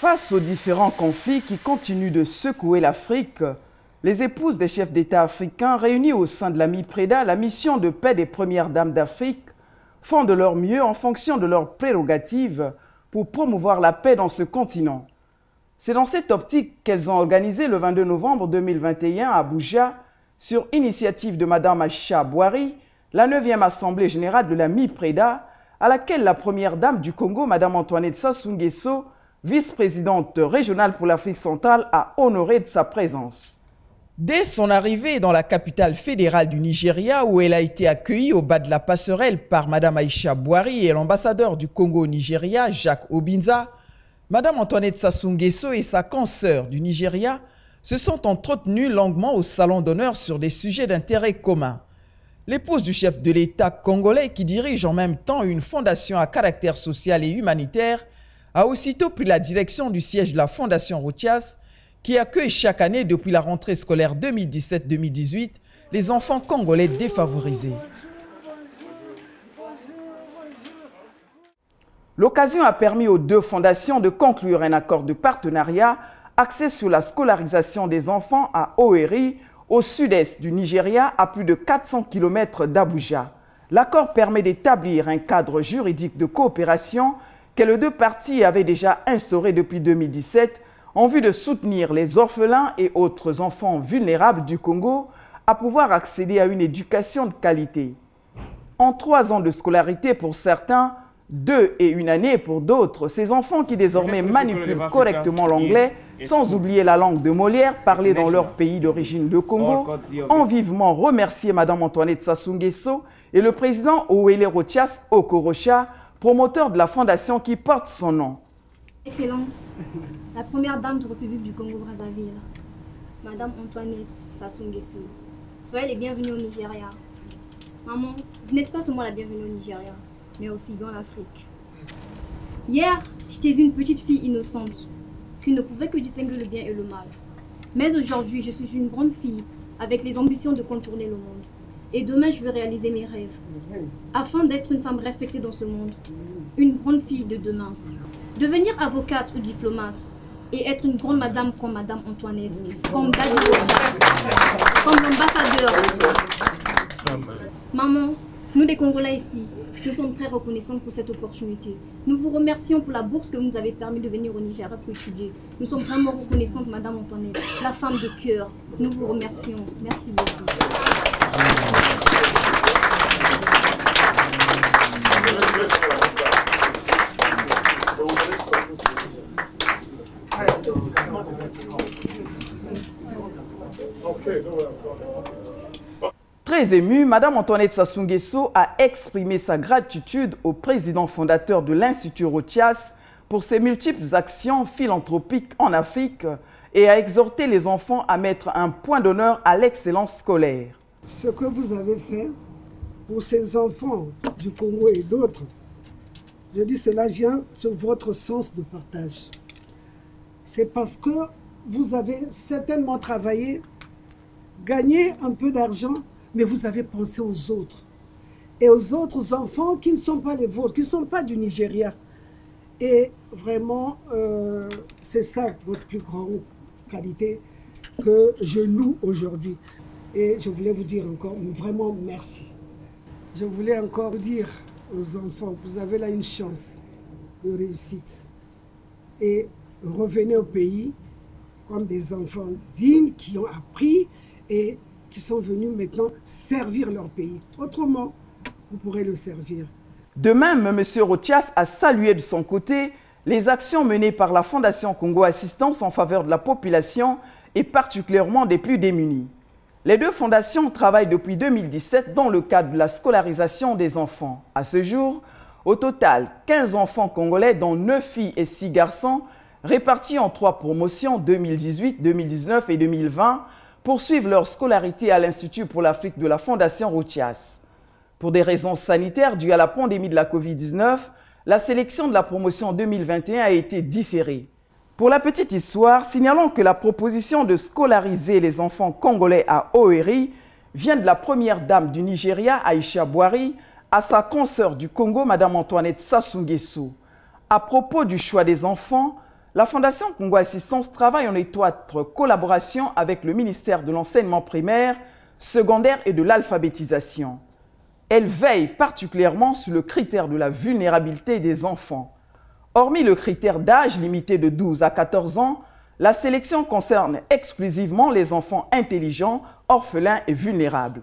Face aux différents conflits qui continuent de secouer l'Afrique, les épouses des chefs d'État africains réunis au sein de la MIPREDA, la mission de paix des premières dames d'Afrique, font de leur mieux en fonction de leurs prérogatives pour promouvoir la paix dans ce continent. C'est dans cette optique qu'elles ont organisé le 22 novembre 2021 à Abuja, sur initiative de Mme Aïcha Bouhari, la 9e Assemblée générale de la MIPREDA, à laquelle la première dame du Congo, Mme Antoinette Sassou Nguesso, vice-présidente régionale pour l'Afrique centrale, a honoré de sa présence. Dès son arrivée dans la capitale fédérale du Nigeria, où elle a été accueillie au bas de la passerelle par Mme Aïcha Bouhari et l'ambassadeur du Congo au Nigeria, Jacques Obinza, Mme Antoinette Sassou Nguesso et sa consoeur du Nigeria se sont entretenues longuement au salon d'honneur sur des sujets d'intérêt commun. L'épouse du chef de l'État congolais, qui dirige en même temps une fondation à caractère social et humanitaire, a aussitôt pris la direction du siège de la Fondation Rotias, qui accueille chaque année depuis la rentrée scolaire 2017-2018 les enfants congolais défavorisés. L'occasion a permis aux deux fondations de conclure un accord de partenariat axé sur la scolarisation des enfants à Owerri, au sud-est du Nigeria, à plus de 400 km d'Abuja. L'accord permet d'établir un cadre juridique de coopération que les deux parties avaient déjà instauré depuis 2017 en vue de soutenir les orphelins et autres enfants vulnérables du Congo à pouvoir accéder à une éducation de qualité. En 3 ans de scolarité pour certains, 2 et 1 année pour d'autres, ces enfants qui désormais manipulent correctement l'anglais, sans oublier la langue de Molière parlée dans leur pays d'origine, le Congo, ont vivement remercié Mme Antoinette Sassou Nguesso et le président Owele Rotias Okorocha, promoteur de la fondation qui porte son nom. Excellence, la première dame de la République du Congo-Brazzaville, Mme Antoinette Sassou Nguesso, soyez les bienvenus au Nigeria. Maman, vous n'êtes pas seulement la bienvenue au Nigeria, mais aussi dans l'Afrique. Hier, j'étais une petite fille innocente qui ne pouvait que distinguer le bien et le mal. Mais aujourd'hui, je suis une grande fille avec les ambitions de contourner le monde. Et demain, je veux réaliser mes rêves, afin d'être une femme respectée dans ce monde, une grande fille de demain. Devenir avocate ou diplomate et être une grande madame comme Mme Antoinette, comme Daddy Rotias, comme l'ambassadeur. Maman, nous les Congolais ici, nous sommes très reconnaissants pour cette opportunité. Nous vous remercions pour la bourse que vous nous avez permis de venir au Nigeria pour étudier. Nous sommes vraiment reconnaissants pour Mme Antoinette, la femme de cœur. Nous vous remercions. Merci beaucoup. Très émue, Mme Antoinette Sassou Nguesso a exprimé sa gratitude au président fondateur de l'Institut Rotias pour ses multiples actions philanthropiques en Afrique et a exhorté les enfants à mettre un point d'honneur à l'excellence scolaire. Ce que vous avez fait pour ces enfants du Congo et d'autres, je dis cela vient sur votre sens de partage. C'est parce que vous avez certainement travaillé, gagné un peu d'argent, mais vous avez pensé aux autres. Et aux autres enfants qui ne sont pas les vôtres, qui ne sont pas du Nigeria. Et vraiment, c'est ça votre plus grande qualité que je loue aujourd'hui. Et je voulais vous dire encore vraiment merci. Je voulais encore dire aux enfants, vous avez là une chance de réussite. Et revenez au pays comme des enfants dignes qui ont appris et qui sont venus maintenant servir leur pays. Autrement, vous pourrez le servir. De même, M. Rotias a salué de son côté les actions menées par la Fondation Congo Assistance en faveur de la population et particulièrement des plus démunis. Les deux fondations travaillent depuis 2017 dans le cadre de la scolarisation des enfants. À ce jour, au total, 15 enfants congolais, dont 9 filles et 6 garçons, répartis en 3 promotions 2018, 2019 et 2020, poursuivent leur scolarité à l'Institut pour l'Afrique de la Fondation Rotias. Pour des raisons sanitaires dues à la pandémie de la Covid-19, la sélection de la promotion 2021 a été différée. Pour la petite histoire, signalons que la proposition de scolariser les enfants congolais à Owerri vient de la première dame du Nigeria, Aïcha Bouhari, à sa consoeur du Congo, Mme Antoinette Sassou Nguesso. À propos du choix des enfants, la Fondation Congo Assistance travaille en étroite collaboration avec le ministère de l'enseignement primaire, secondaire et de l'alphabétisation. Elle veille particulièrement sur le critère de la vulnérabilité des enfants. Hormis le critère d'âge limité de 12 à 14 ans, la sélection concerne exclusivement les enfants intelligents, orphelins et vulnérables.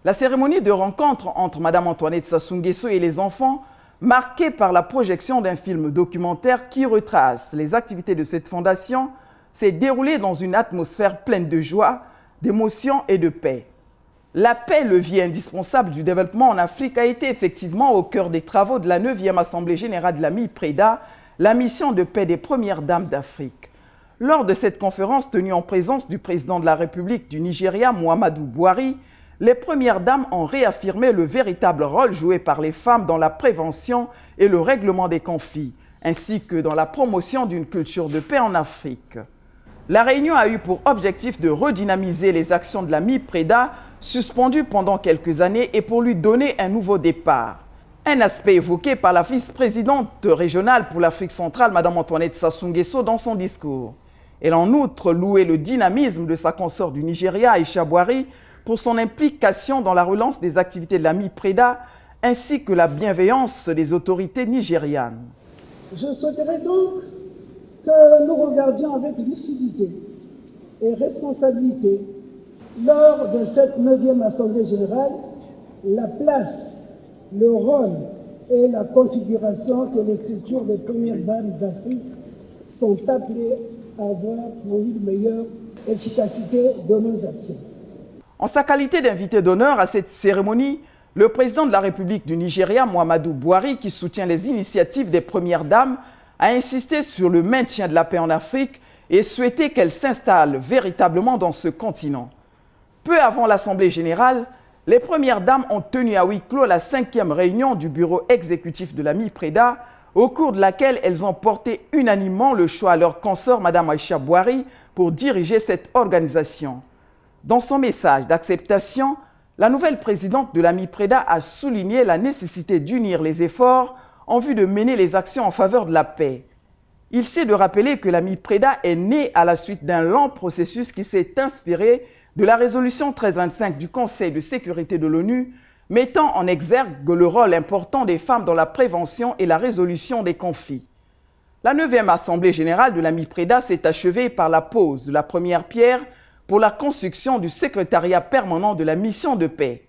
La cérémonie de rencontre entre Mme Antoinette Sassou Nguesso et les enfants, marquée par la projection d'un film documentaire qui retrace les activités de cette fondation, s'est déroulée dans une atmosphère pleine de joie, d'émotion et de paix. La paix, levier indispensable du développement en Afrique, a été effectivement au cœur des travaux de la 9e Assemblée générale de la MIPREDA, la mission de paix des premières dames d'Afrique. Lors de cette conférence tenue en présence du président de la République du Nigeria, Muhammadu Buhari, les premières dames ont réaffirmé le véritable rôle joué par les femmes dans la prévention et le règlement des conflits, ainsi que dans la promotion d'une culture de paix en Afrique. La réunion a eu pour objectif de redynamiser les actions de la MIPREDA, suspendues pendant quelques années, et pour lui donner un nouveau départ. Un aspect évoqué par la vice-présidente régionale pour l'Afrique centrale, Mme Antoinette Sassou Nguesso, dans son discours. Elle a en outre loué le dynamisme de sa consort du Nigeria, Aïcha Buhari, pour son implication dans la relance des activités de la MIPREDA, ainsi que la bienveillance des autorités nigérianes. Je souhaiterais donc que nous regardions avec lucidité et responsabilité, lors de cette 9e Assemblée générale, la place, le rôle et la configuration que les structures des premières dames d'Afrique sont appelées à avoir pour une meilleure efficacité de nos actions. En sa qualité d'invité d'honneur à cette cérémonie, le président de la République du Nigeria, Muhammadu Buhari, qui soutient les initiatives des premières dames, a insisté sur le maintien de la paix en Afrique et souhaité qu'elle s'installe véritablement dans ce continent. Peu avant l'Assemblée générale, les premières dames ont tenu à huis clos la 5e réunion du bureau exécutif de la MIPREDA, au cours de laquelle elles ont porté unanimement le choix à leur consort, Mme Aïcha Buhari, pour diriger cette organisation. Dans son message d'acceptation, la nouvelle présidente de la MIPREDA a souligné la nécessité d'unir les efforts en vue de mener les actions en faveur de la paix. Il s'est de rappeler que la MIPREDA est née à la suite d'un long processus qui s'est inspiré de la résolution 1325 du Conseil de sécurité de l'ONU, mettant en exergue le rôle important des femmes dans la prévention et la résolution des conflits. La 9e Assemblée générale de la MIPREDA s'est achevée par la pose de la première pierre pour la construction du secrétariat permanent de la mission de paix.